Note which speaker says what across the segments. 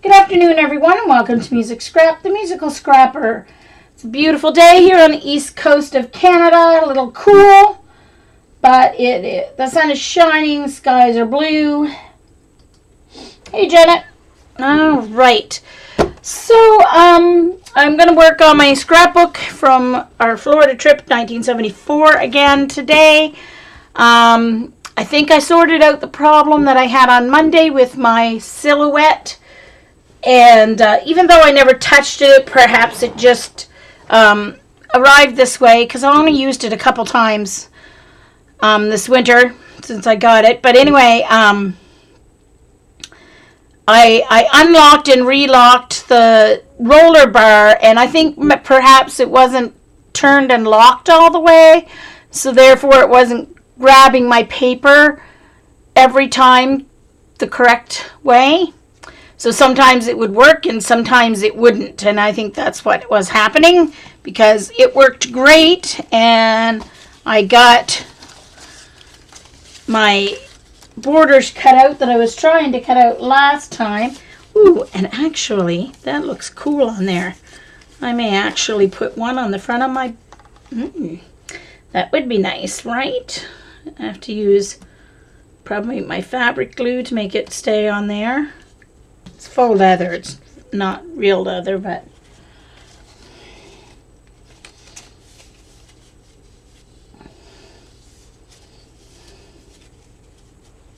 Speaker 1: Good afternoon, everyone, and welcome to Music Scrap, the musical scrapper. It's a beautiful day here on the east coast of Canada. A little cool, but the sun is shining, skies are blue. Hey, Janet. All right. So, I'm going to work on my scrapbook from our Florida trip, 1974, again today. I think I sorted out the problem that I had on Monday with my silhouette. And even though I never touched it, perhaps it just arrived this way because I only used it a couple times this winter since I got it. But anyway, I unlocked and relocked the roller bar, and I think perhaps it wasn't turned and locked all the way, so therefore it wasn't grabbing my paper every time the correct way. So sometimes it would work and sometimes it wouldn't, and I think that's what was happening because it worked great and I got my borders cut out that I was trying to cut out last time. Ooh, and actually that looks cool on there. I may actually put one on the front of my that would be nice, right? I have to use probably my fabric glue to make it stay on there. It's faux leather. It's not real leather, but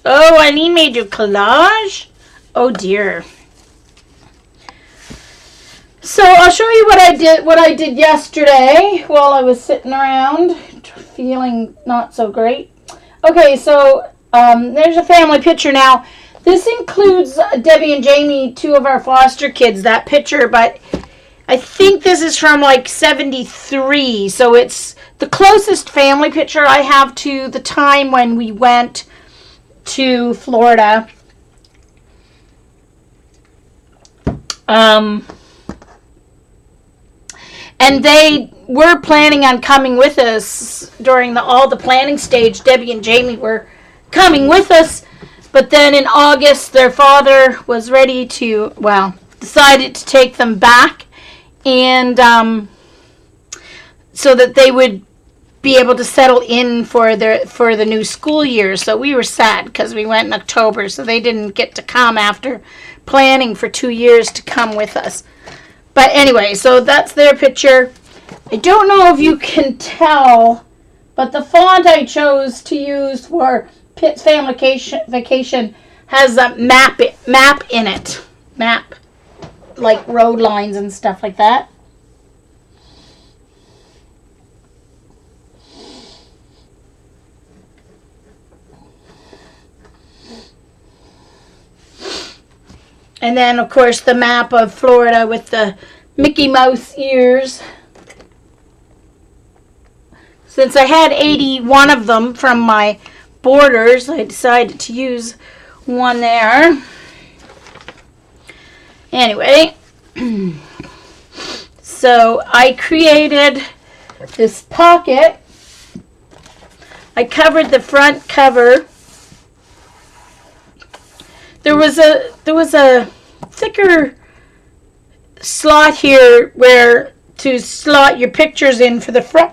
Speaker 1: oh, Eileen made you collage? Oh dear. So I'll show you what I did yesterday while I was sitting around feeling not so great. Okay, so there's a family picture now. This includes Debbie and Jamie, two of our foster kids, that picture, but I think this is from like 73, so it's the closest family picture I have to the time when we went to Florida. And they were planning on coming with us during all the planning stage. Debbie and Jamie were coming with us. But then in August, their father was ready to, decided to take them back, and so that they would be able to settle in for the new school year. So we were sad because we went in October, so they didn't get to come after planning for 2 years to come with us. But anyway, so that's their picture. I don't know if you can tell, but the font I chose to use for Pitt's Family Vacation has a map in it. Map, like road lines and stuff like that. And then, of course, the map of Florida with the Mickey Mouse ears. Since I had 81 of them from my borders, I decided to use one there. Anyway, so I created this pocket. I covered the front cover. There was a thicker slot here where to slot your pictures in for the front.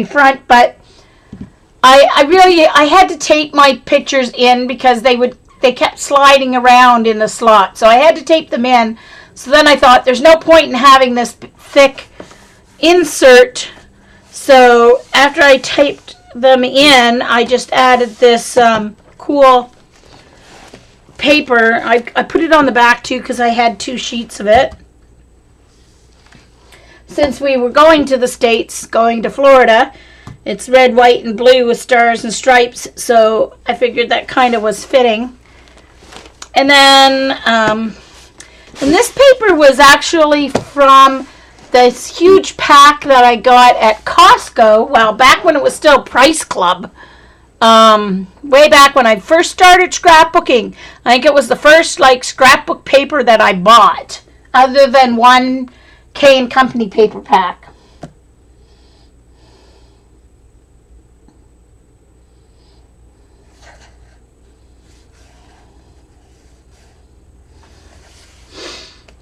Speaker 1: Front, but I had to tape my pictures in because they kept sliding around in the slot. So I had to tape them in. So then I thought there's no point in having this thick insert. So after I taped them in, I just added this cool paper. I put it on the back too because I had 2 sheets of it. Since we were going to the States, going to Florida, it's red, white, and blue with stars and stripes, so I figured that kind of was fitting. And then, and this paper was actually from this huge pack that I got at Costco, back when it was still Price Club. Way back when I first started scrapbooking. I think it was the first, scrapbook paper that I bought, other than one K & Company paper pack.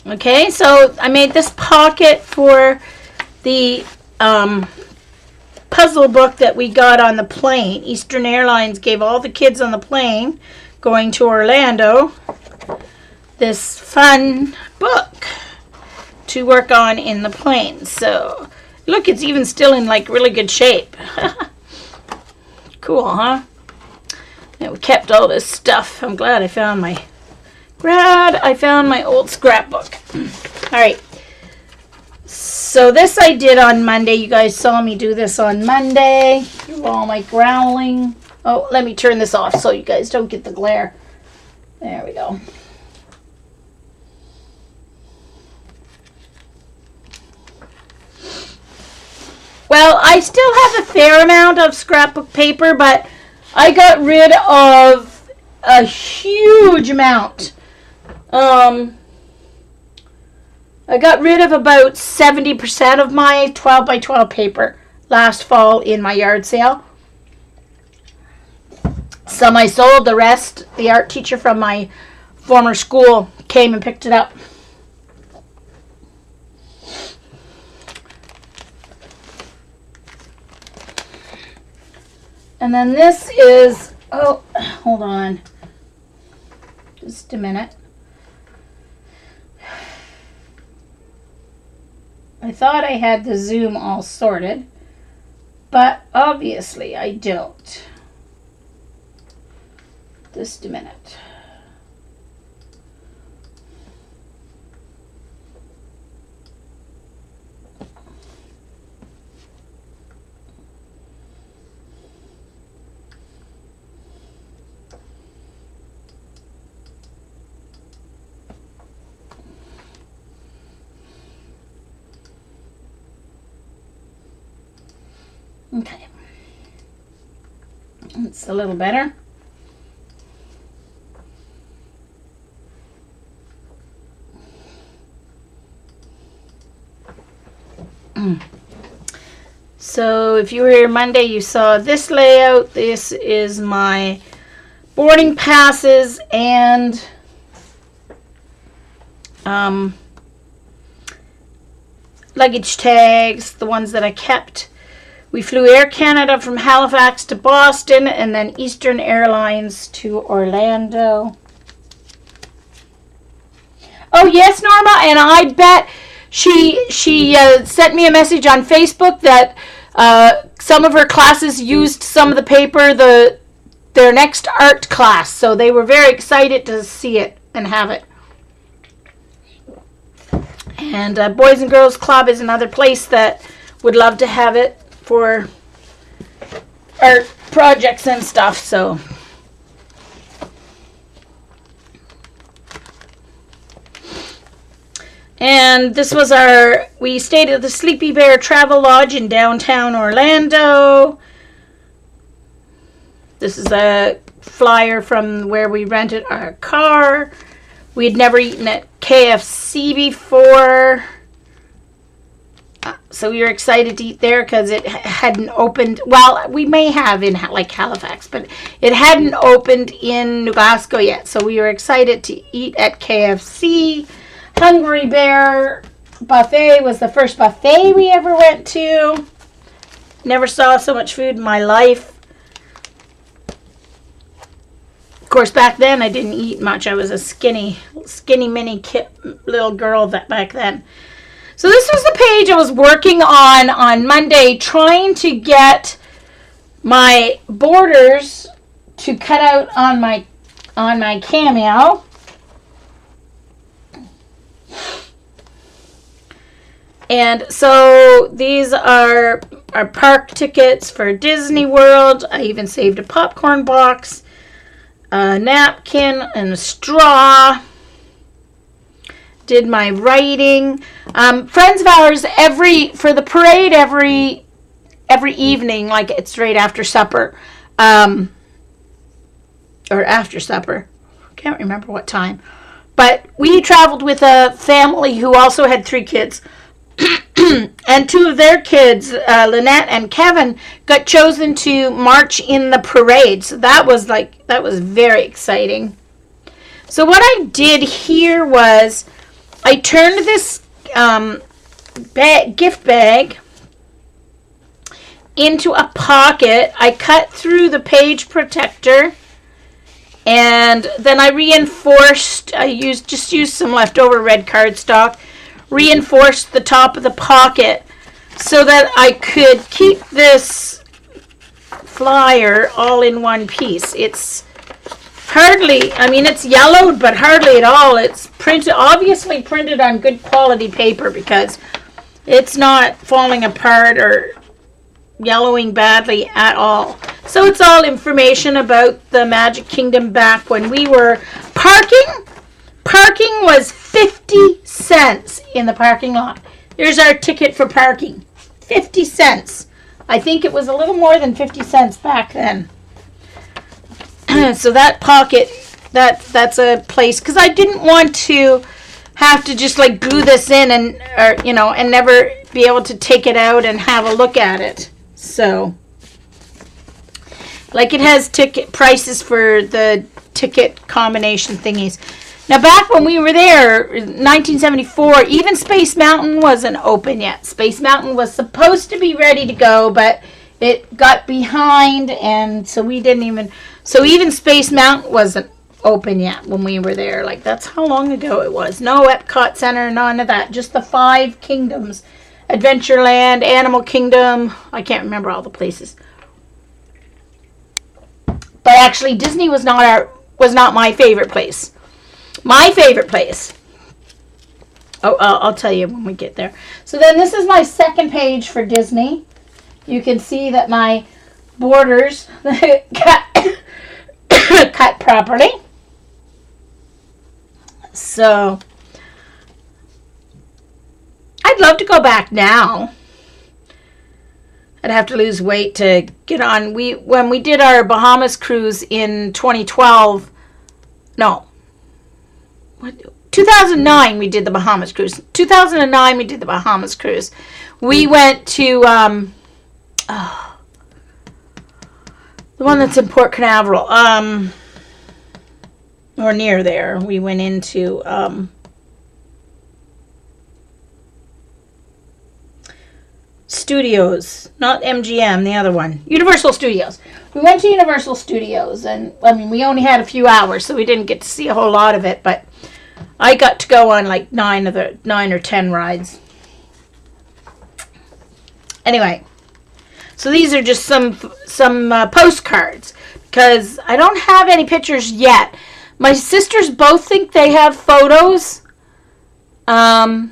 Speaker 1: Okay, so I made this pocket for the puzzle book that we got on the plane. Eastern Airlines gave all the kids on the plane going to Orlando this fun book to work on in the plane. So look, it's even still in like really good shape. Cool, huh? And we kept all this stuff. I'm glad I found my old scrapbook. All right. So this I did on Monday. You guys saw me do this on Monday. All my growling. Oh, let me turn this off so you guys don't get the glare. There we go. Well, I still have a fair amount of scrapbook paper, but I got rid of a huge amount. I got rid of about 70% of my 12 by 12 paper last fall in my yard sale. Some I sold, the rest, the art teacher from my former school came and picked it up. And then this is, oh, hold on. Just a minute. I thought I had the Zoom all sorted, but obviously I don't. Just a minute. Okay. It's a little better. So if you were here Monday, you saw this layout. This is my boarding passes and luggage tags, the ones that I kept. We flew Air Canada from Halifax to Boston and then Eastern Airlines to Orlando. Oh, yes, Norma, and I bet she sent me a message on Facebook that some of her classes used some of the paper their next art class, so they were very excited to see it and have it. And Boys and Girls Club is another place that would love to have it for art projects and stuff, so. And this was we stayed at the Sleepy Bear Travel Lodge in downtown Orlando. This is a flyer from where we rented our car. We had never eaten at KFC before. So we were excited to eat there because it hadn't opened. Well, we may have in like Halifax, but it hadn't opened in New Glasgow yet. So we were excited to eat at KFC. Hungry Bear Buffet was the first buffet we ever went to. Never saw so much food in my life. Of course, back then I didn't eat much. I was a skinny mini little girl back then. So this was the page I was working on Monday, trying to get my borders to cut out on my cameo. And so these are our park tickets for Disney World. I even saved a popcorn box, a napkin, and a straw. Did my writing. Friends of ours, for the parade every evening, like it's right after supper, or after supper. Can't remember what time. But we traveled with a family who also had 3 kids. And 2 of their kids, Lynette and Kevin, got chosen to march in the parade. So that was very exciting. So what I did here was I turned this gift bag into a pocket. I cut through the page protector, and then I reinforced. Just used some leftover red cardstock, reinforced the top of the pocket so that I could keep this flyer all in one piece. It's hardly, I mean, it's yellowed, but hardly at all. It's printed, obviously printed on good quality paper, because it's not falling apart or yellowing badly at all. So it's all information about the Magic Kingdom back when we were parking. Parking was 50 cents in the parking lot. There's our ticket for parking. 50 cents. I think it was a little more than 50 cents back then. So that pocket, that's a place, because I didn't want to have to just like glue this in and never be able to take it out and have a look at it. So, like, it has ticket prices for the ticket combination thingies. Now, back when we were there, 1974, even Space Mountain wasn't open yet. Space Mountain was supposed to be ready to go, but it got behind, and so we didn't even... So even Space Mountain wasn't open yet when we were there. Like, that's how long ago it was. No Epcot Center, none of that. Just the 5 kingdoms. Adventureland, Animal Kingdom. I can't remember all the places. But actually, Disney was not my favorite place. My favorite place. Oh, I'll tell you when we get there. So then this is my second page for Disney. You can see that my borders cut properly. So I'd love to go back now. I'd have to lose weight to get on. When we did our Bahamas cruise in 2012, no, 2009 we did the Bahamas cruise. 2009 we did the Bahamas cruise. We went to the one that's in Port Canaveral, or near there. We went into Studios, not MGM, the other one, Universal Studios. We went to Universal Studios, and I mean, we only had a few hours, so we didn't get to see a whole lot of it, but I got to go on like 9 or 10 rides. Anyway, so these are just some postcards, because I don't have any pictures yet. My sisters both think they have photos. I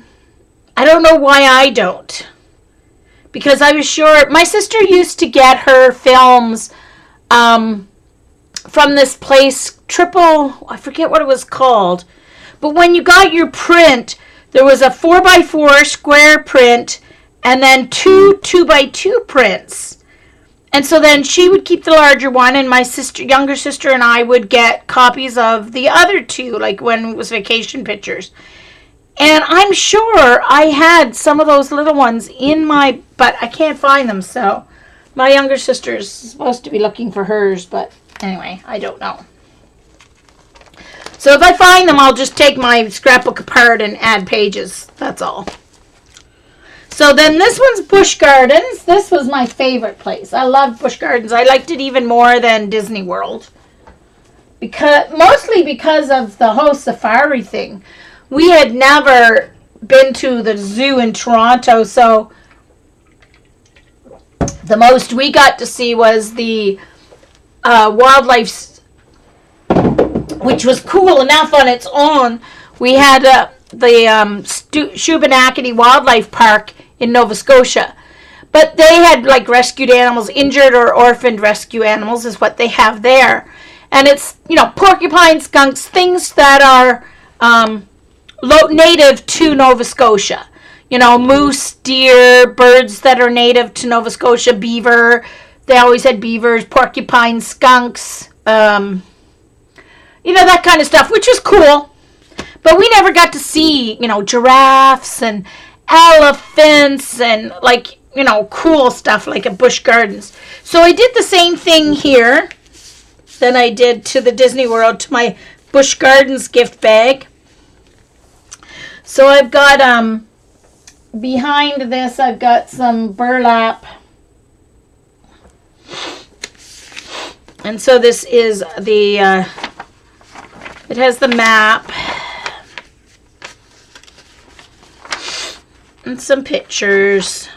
Speaker 1: don't know why I don't. Because I was sure, my sister used to get her films from this place, I forget what it was called. But when you got your print, there was a 4x4 square print and then 2 2x2 prints. And so then she would keep the larger one, and my younger sister and I would get copies of the other 2, like when it was vacation pictures. And I'm sure I had some of those little ones but I can't find them, so my younger sister's supposed to be looking for hers, but anyway, I don't know. So if I find them, I'll just take my scrapbook apart and add pages, that's all. So then this one's Busch Gardens. This was my favorite place. I loved Busch Gardens. I liked it even more than Disney World, mostly because of the whole safari thing. We had never been to the zoo in Toronto, so the most we got to see was the wildlife, which was cool enough on its own. We had the Shubenacadie Wildlife Park in Nova Scotia. But they had like rescued animals, injured or orphaned rescue animals is what they have there. And it's, porcupine, skunks, things that are native to Nova Scotia. Moose, deer, birds that are native to Nova Scotia, beaver. They always had beavers, porcupine, skunks, that kind of stuff, which was cool. But we never got to see, giraffes and elephants and cool stuff like at Busch Gardens. So I did the same thing here that I did to the Disney World, to my Busch Gardens gift bag. So I've got behind this I've got some burlap. And so this is the it has the map and some pictures.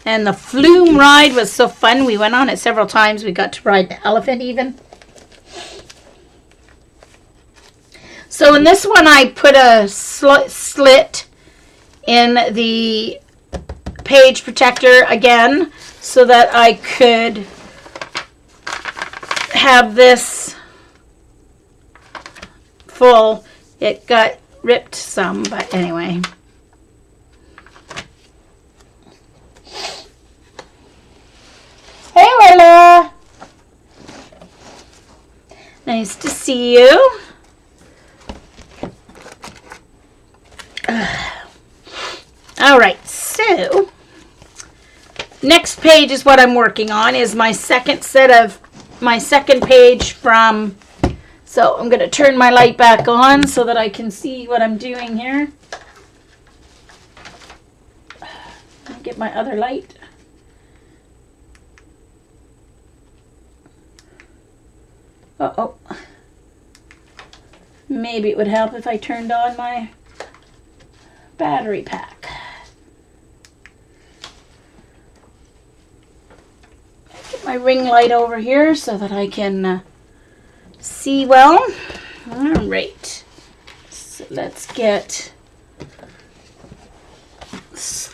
Speaker 1: And the flume ride was so fun. We went on it several times. We got to ride the elephant even. So in this one, I put a slit in the page protector again so that I could have this full. It got ripped some, but anyway. Hey, Willa. Nice to see you. All right, so next page is what I'm working on, is my second page from, so I'm going to turn my light back on so that I can see what I'm doing here. Get my other light. Uh-oh. Maybe it would help if I turned on my battery pack. Get my ring light over here so that I can see well. All right. So let's get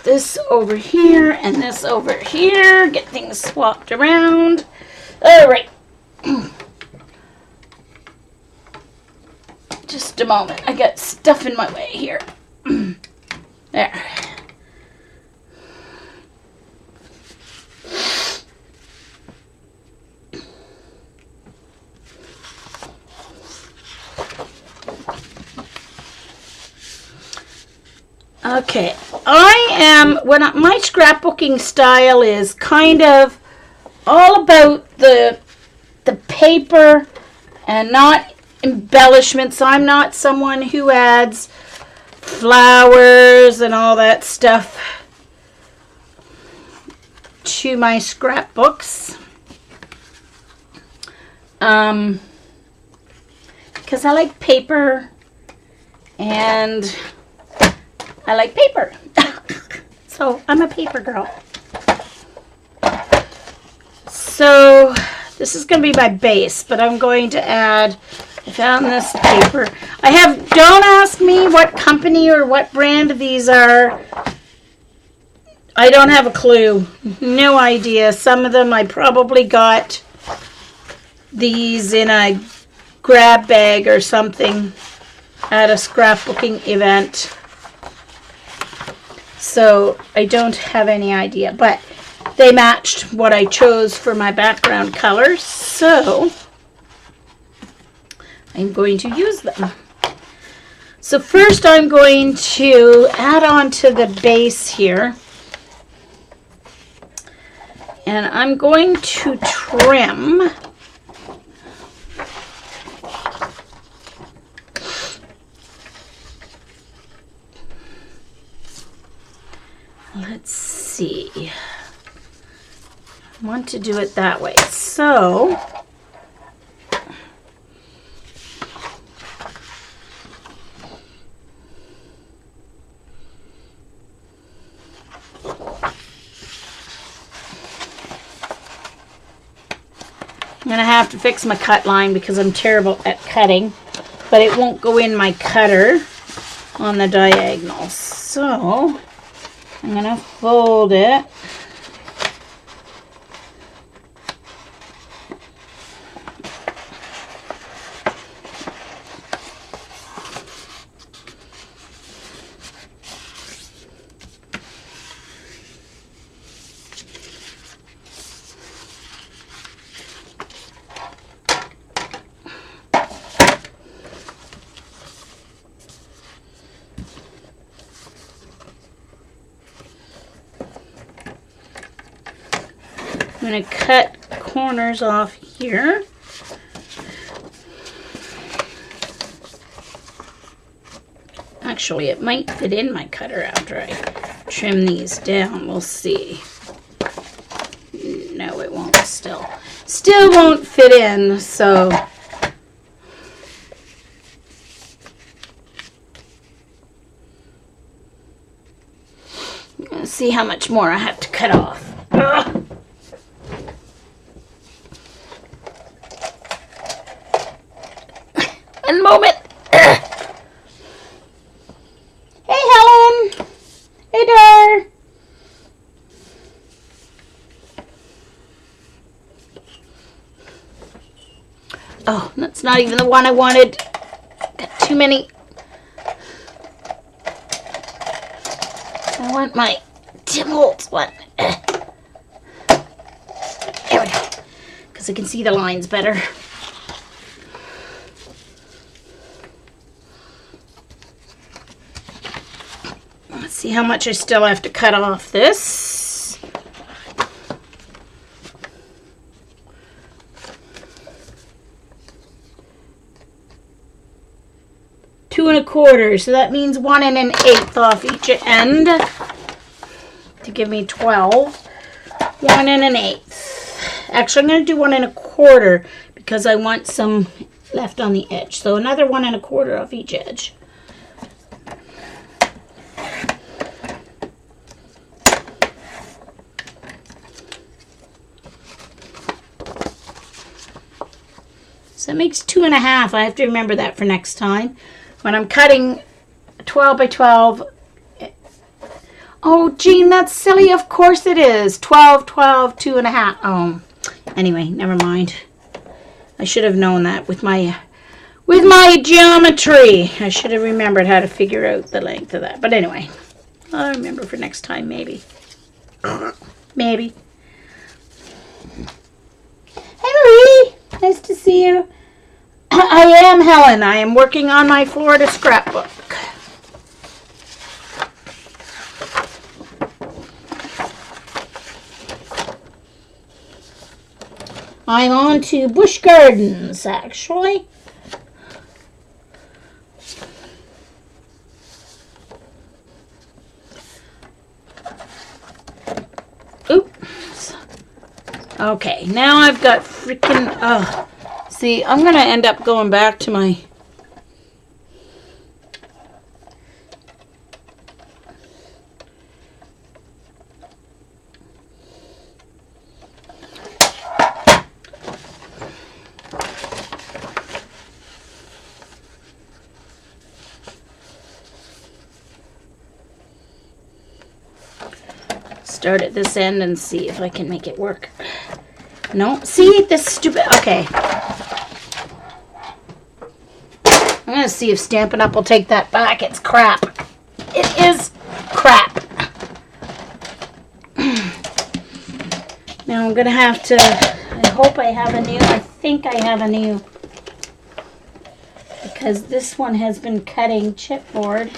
Speaker 1: this over here and this over here. Get things swapped around. All right. Just a moment. I got stuff in my way here. There. Okay. My scrapbooking style is kind of all about the paper and not embellishments. I'm not someone who adds flowers and all that stuff to my scrapbooks. Because I like paper and I like paper. So I'm a paper girl. So this is going to be my base, but I'm going to add, I found this paper. Don't ask me what company or what brand these are. I don't have a clue. No idea. Some of them I probably got these in a grab bag or something at a scrapbooking event. So I don't have any idea, but they matched what I chose for my background colors, so I'm going to use them. So first I'm going to add on to the base here, and I'm going to trim let's see. I want to do it that way. So I'm going to have to fix my cut line because I'm terrible at cutting, but it won't go in my cutter on the diagonals. So I'm going to fold it. I'm going to cut corners off here. Actually, it might fit in my cutter after I trim these down. We'll see. No, it won't still. Still won't fit in, so... Let's see how much more I have to cut off. Ugh. One moment. Hey, Helen. Hey, Dar. Oh, that's not even the one I wanted. Got too many. I want my Tim Holtz one. There we go. Because I can see the lines better. Let's see how much I still have to cut off this. Two and a quarter, so that means 1 1/8 off each end to give me 12. 1 1/8. Actually, I'm going to do 1 1/4 because I want some left on the edge. So another 1 1/4 off each edge. So that makes 2 1/2. I have to remember that for next time. When I'm cutting 12 by 12. Oh, Jean, that's silly. Of course it is. 12, 12, 2 1/2. Oh, anyway, never mind. I should have known that with my geometry. I should have remembered how to figure out the length of that. But anyway, I'll remember for next time, maybe. Maybe. Hey, Marie. Nice to see you. I am Helen. I am working on my Florida scrapbook. I'm on to Busch Gardens, actually. Oops. Okay, now I've got freaking... See, I'm going to end up going back to my... Start at this end and see if I can make it work. No, see, this stupid... Okay. I'm going to see if Stampin' Up! Will take that back. It's crap. It is crap. Now I'm going to have to... I hope I have a new... I think I have a new... Because this one has been cutting chipboard.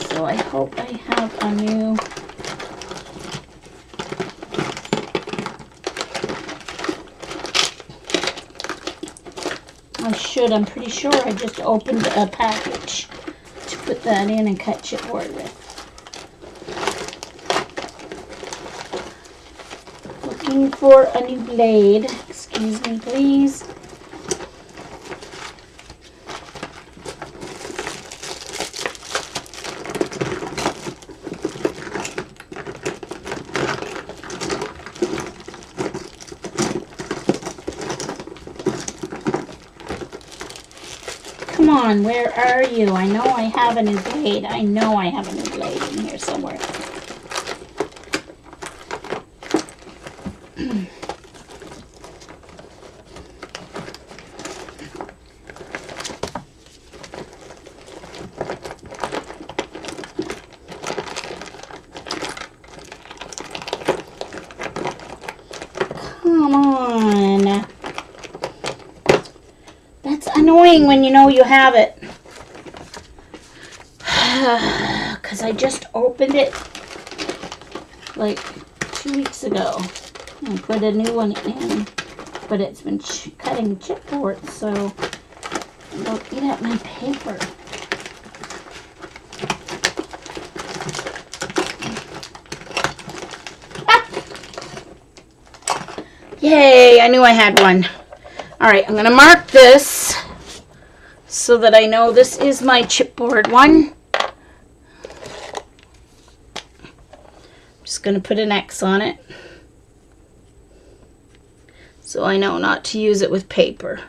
Speaker 1: So I hope I have a new... I should. I'm pretty sure I just opened a package to put that in and cut chipboard with. Looking for a new blade. Excuse me, please. Come on, where are you? I know I have a new blade. I know I have a new blade in here somewhere. Come on. That's annoying when you know you have it. Because I just opened it like 2 weeks ago and put a new one in. But it's been cutting chipboard, so don't eat up my paper. Yay, I knew I had one. All right, I'm going to mark this so that I know this is my chipboard one. I'm just going to put an X on it so I know not to use it with paper.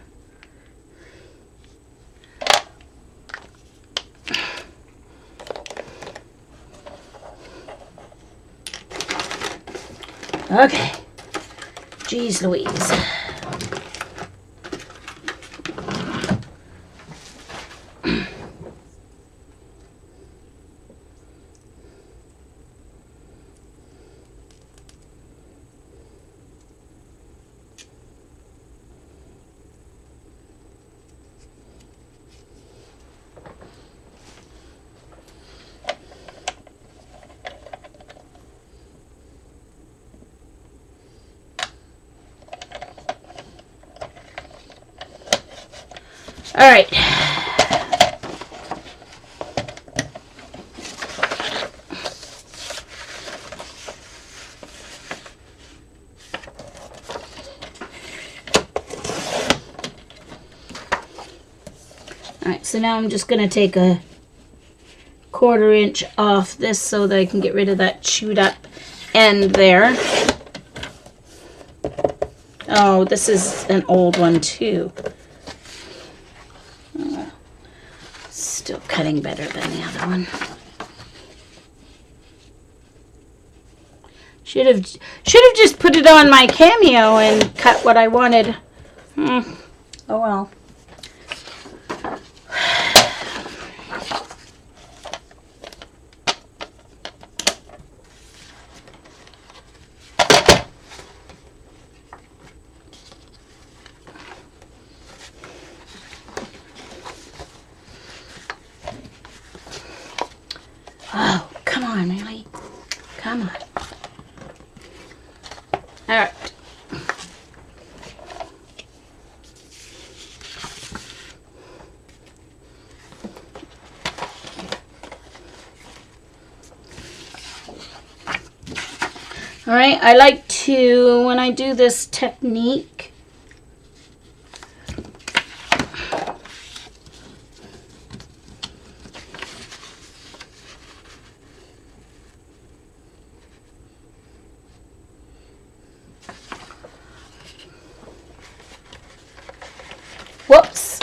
Speaker 1: Okay. Jeez Louise. All right. All right, so now I'm just going to take a 1/4 inch off this so that I can get rid of that chewed up end there. Oh, this is an old one too. Still cutting better than the other one. Should have just put it on my Cameo and cut what I wanted. Oh well. Oh, come on, really? Come on. All right. All right, I like to, when I do this technique, whoops.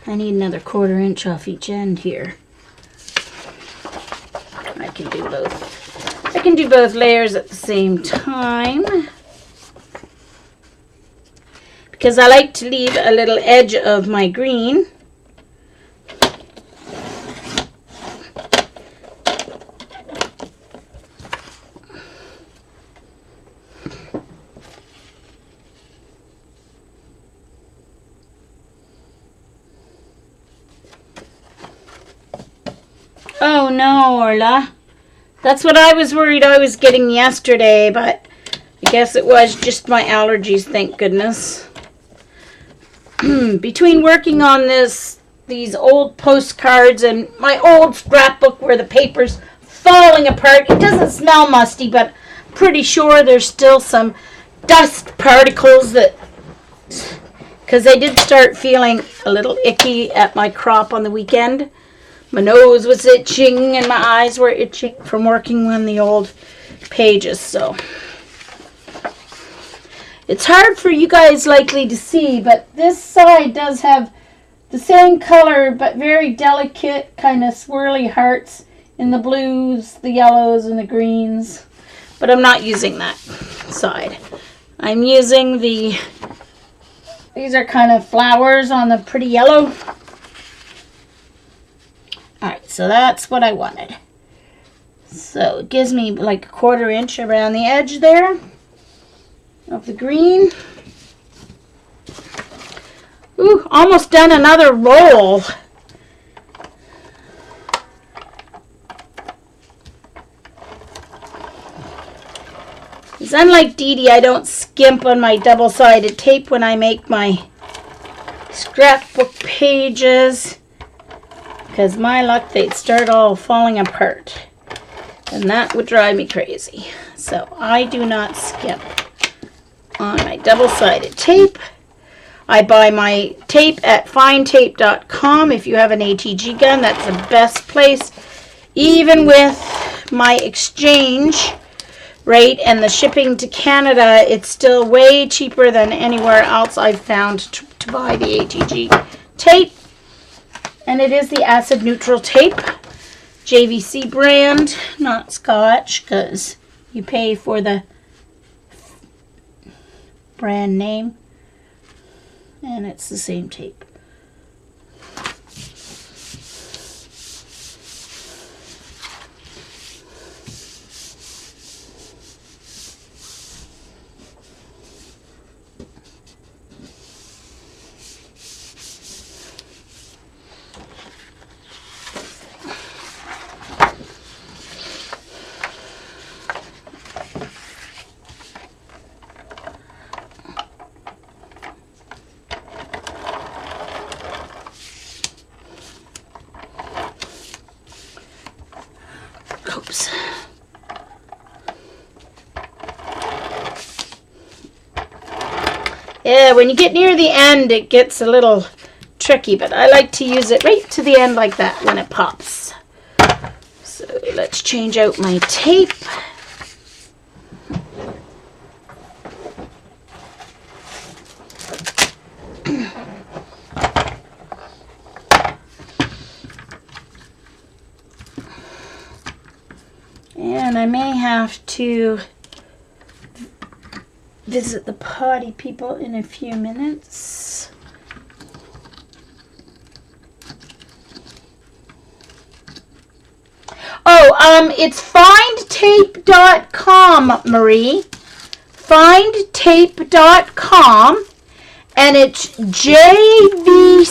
Speaker 1: I need another 1/4 inch off each end here. I can do both. I can do both layers at the same time because I like to leave a little edge of my green. Oh no, Orla. That's what I was worried I was getting yesterday, but I guess it was just my allergies, thank goodness. Between working on these old postcards and my old scrapbook where the paper's falling apart, it doesn't smell musty, but I'm pretty sure there's still some dust particles that, because I did start feeling a little icky at my crop on the weekend. My nose was itching and my eyes were itching from working on the old pages, so it's hard for you guys likely to see, but this side does have the same color but very delicate kind of swirly hearts in the blues, the yellows, and the greens, but I'm not using that side. I'm using these are kind of flowers on the pretty yellow. Alright, so that's what I wanted. So it gives me like a 1/4 inch around the edge there of the green. Ooh, almost done another roll. Because unlike Dee Dee, I don't skimp on my double-sided tape when I make my scrapbook pages. Because my luck, they'd start all falling apart. And that would drive me crazy. So I do not skip on my double-sided tape. I buy my tape at finetape.com. If you have an ATG gun, that's the best place. Even with my exchange rate and the shipping to Canada, it's still way cheaper than anywhere else I've found to buy the ATG tape. And it is the acid neutral tape, JVC brand, not Scotch, because you pay for the brand name, and it's the same tape. Oops. Yeah, when you get near the end, it gets a little tricky, but I like to use it right to the end like that when it pops. So let's change out my tape. And I may have to visit the potty people in a few minutes. Oh, it's findtape.com, Marie. Findtape.com, and it's JVC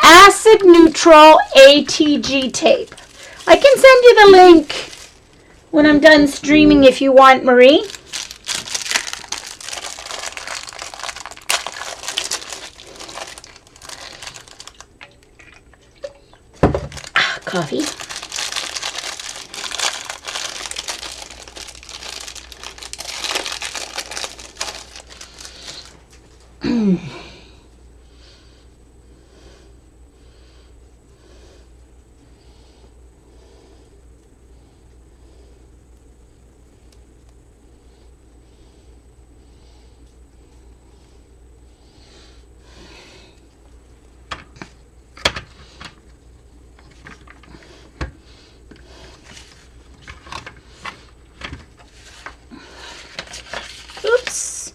Speaker 1: acid neutral ATG tape. I can send you the link when I'm done streaming if you want, Marie. Coffee. Oops.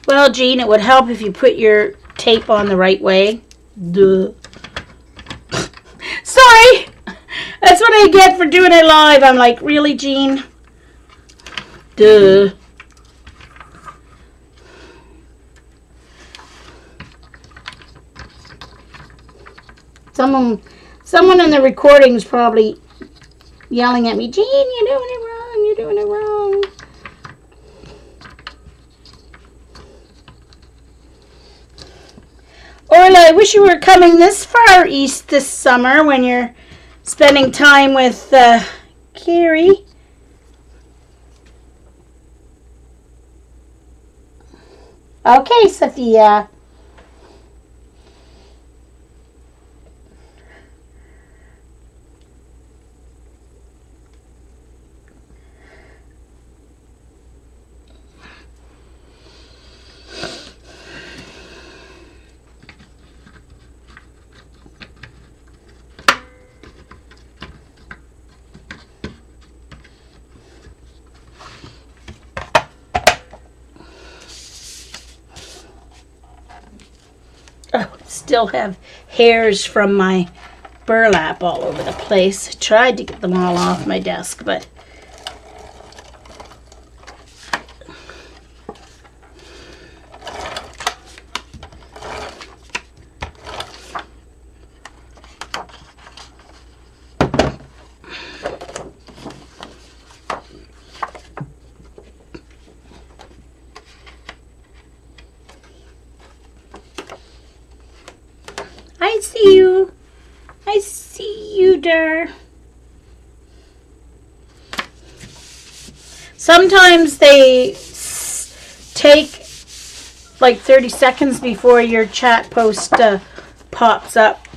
Speaker 1: Well, Jean, it would help if you put your tape on the right way. Duh. Sorry! That's what I get for doing it live. I'm like, really, Jean? Duh. Someone in the recording is probably yelling at me, Jean, you're doing it wrong, you're doing it wrong. Orla, I wish you were coming this far east this summer when you're spending time with Carrie. Okay, Sophia. still have hairs from my burlap all over the place. I tried to get them all off my desk, but I see you. I see you, dear. Sometimes they take like 30 seconds before your chat post pops up.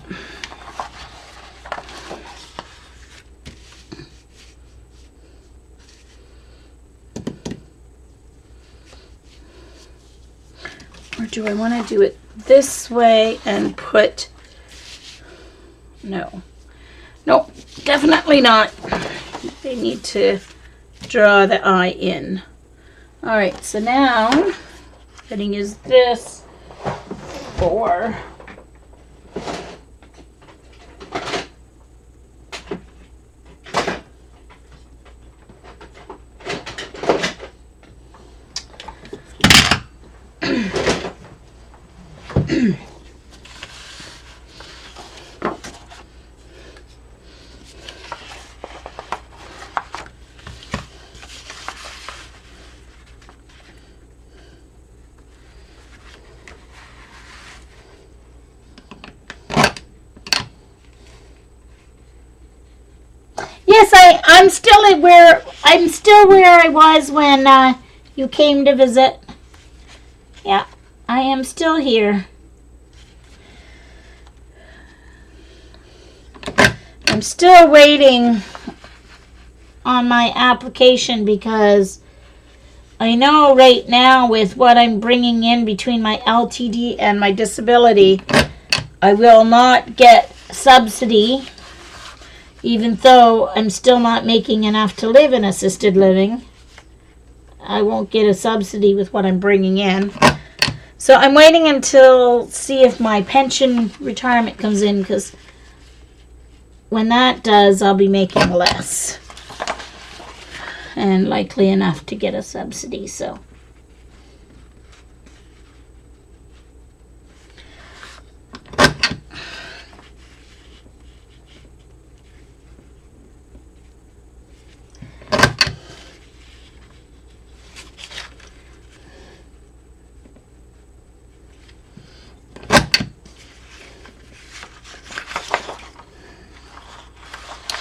Speaker 1: Or do I want to do it this way and put... No. Nope, definitely not. They need to draw the eye in. Alright, so now I'm going to use this for... Yes, I'm still where I was when you came to visit. Yeah, I am still here. I'm still waiting on my application because I know right now with what I'm bringing in between my LTD and my disability, I will not get subsidy, even though I'm still not making enough to live in assisted living. I won't get a subsidy with what I'm bringing in. So I'm waiting until see if my pension retirement comes in, because when that does, I'll be making less and likely enough to get a subsidy. So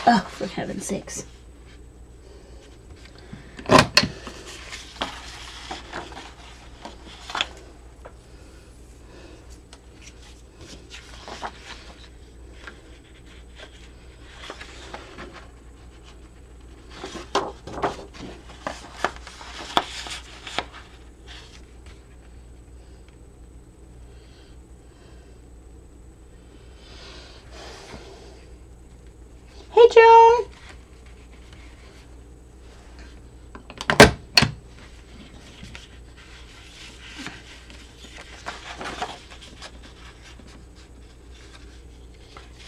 Speaker 1: oh, for heaven's sakes. Hey, Joan.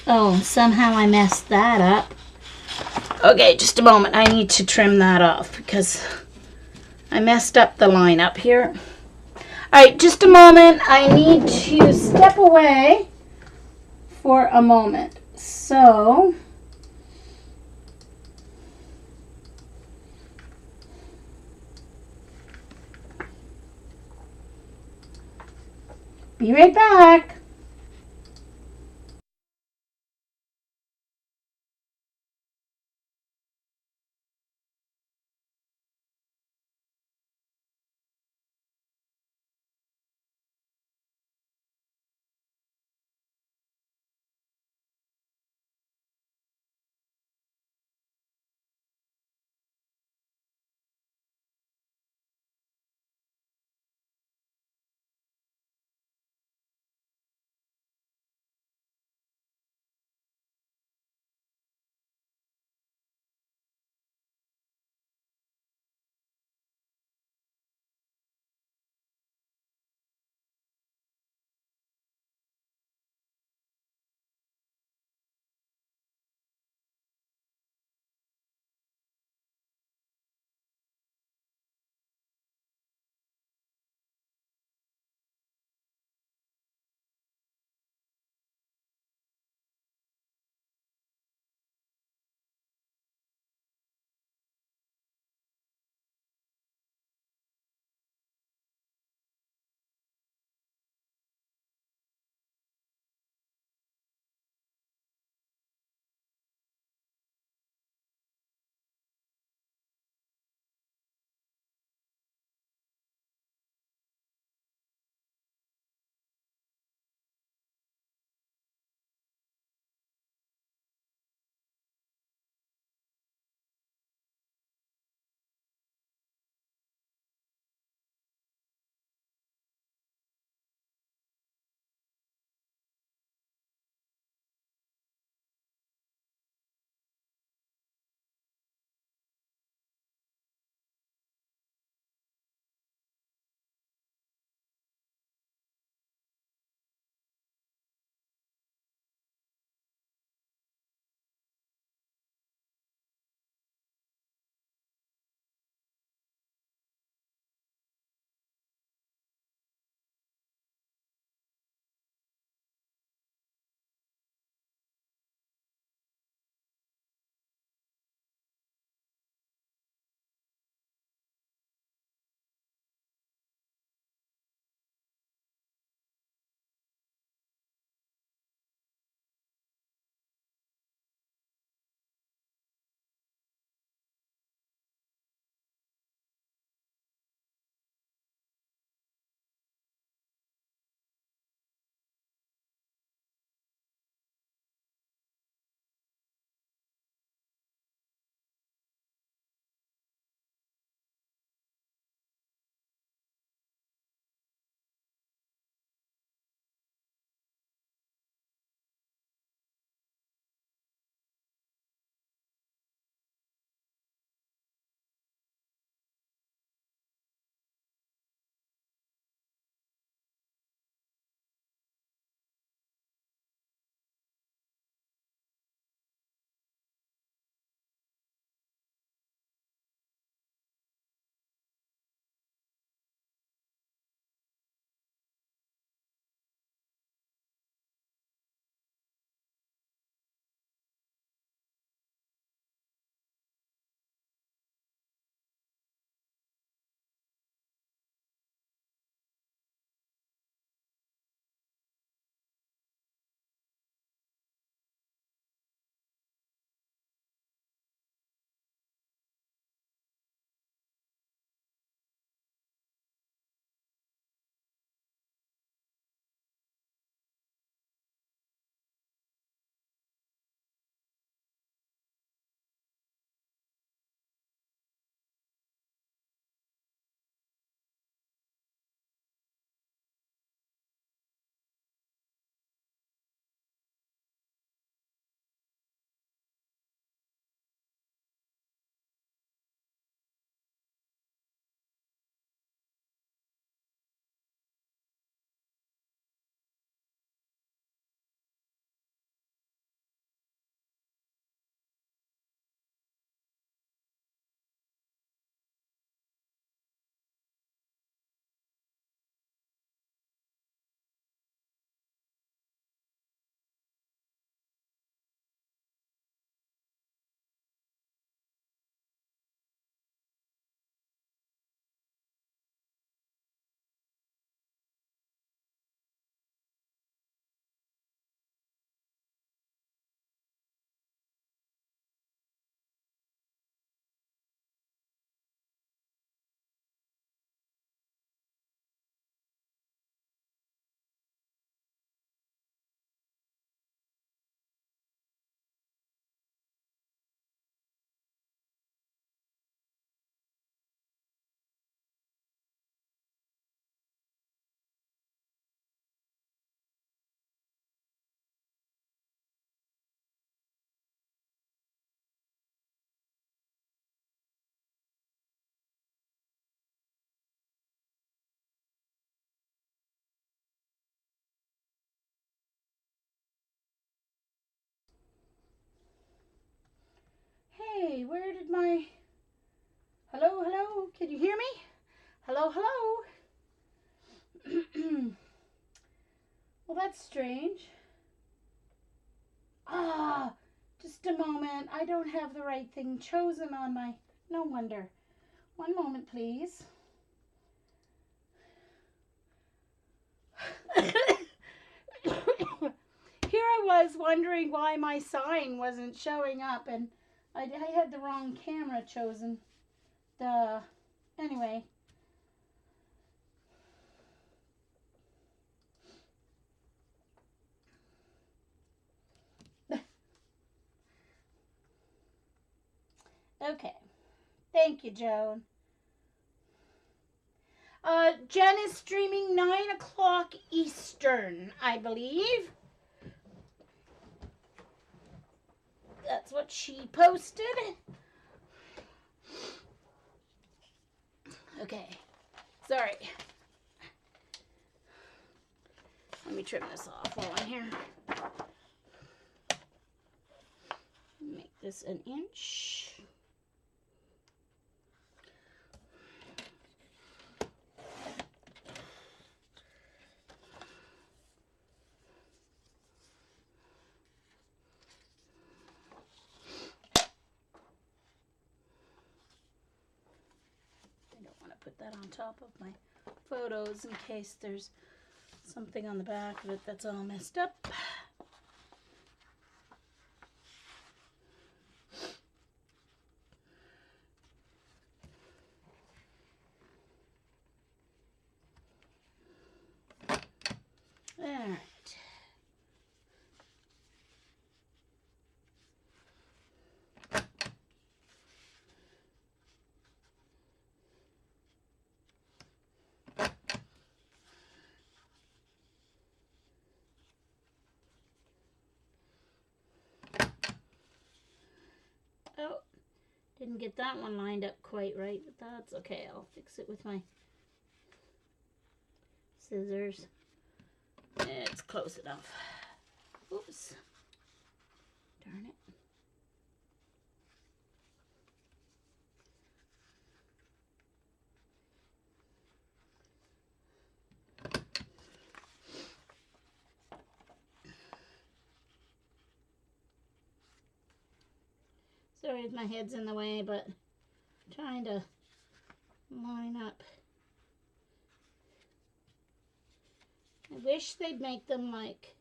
Speaker 1: Oh, somehow I messed that up. Okay, just a moment. I need to trim that off because I messed up the line up here. All right, just a moment. I need to step away for a moment. So... be right back. Hello, hello. Well, that's strange. Ah, just a moment. I don't have the right thing chosen on my... No wonder. One moment, please. Here I was wondering why my sign wasn't showing up, and I had the wrong camera chosen. Duh. Anyway. Okay. Thank you, Joan. Jen is streaming 9 o'clock Eastern, I believe. That's what she posted. Okay. Sorry. Let me trim this off while I'm here. Make this an inch. Put that on top of my photos in case there's something on the back of it that's all messed up. All right. Oh, didn't get that one lined up quite right, but that's okay. I'll fix it with my scissors. It's close enough. Oops. Darn it. Sorry if my head's in the way, but I'm trying to line up. I wish they'd make them like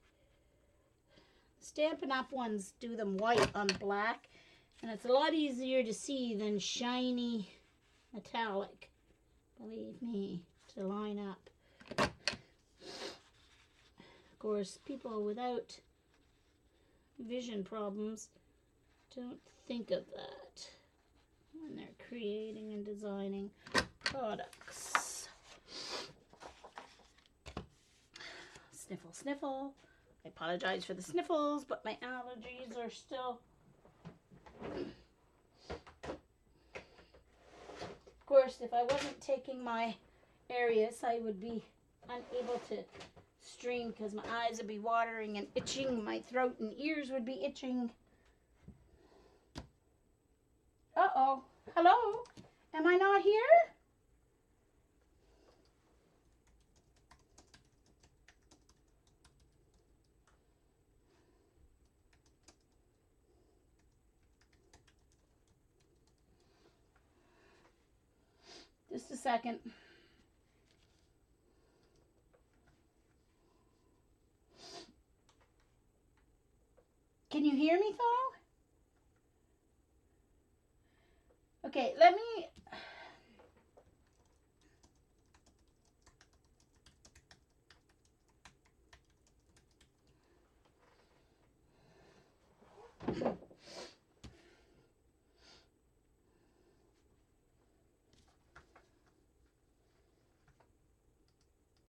Speaker 1: Stampin' Up! Ones, do them white on black, and it's a lot easier to see than shiny metallic, believe me, to line up. Of course, people without vision problems don't think of that when they're creating and designing products. Sniffle, sniffle. I apologize for the sniffles, but my allergies are still... Of course, if I wasn't taking my Arius, I would be unable to stream because my eyes would be watering and itching. My throat and ears would be itching. Uh-oh. Hello? Am I not here? Just a second. Can you hear me, though? Okay, let me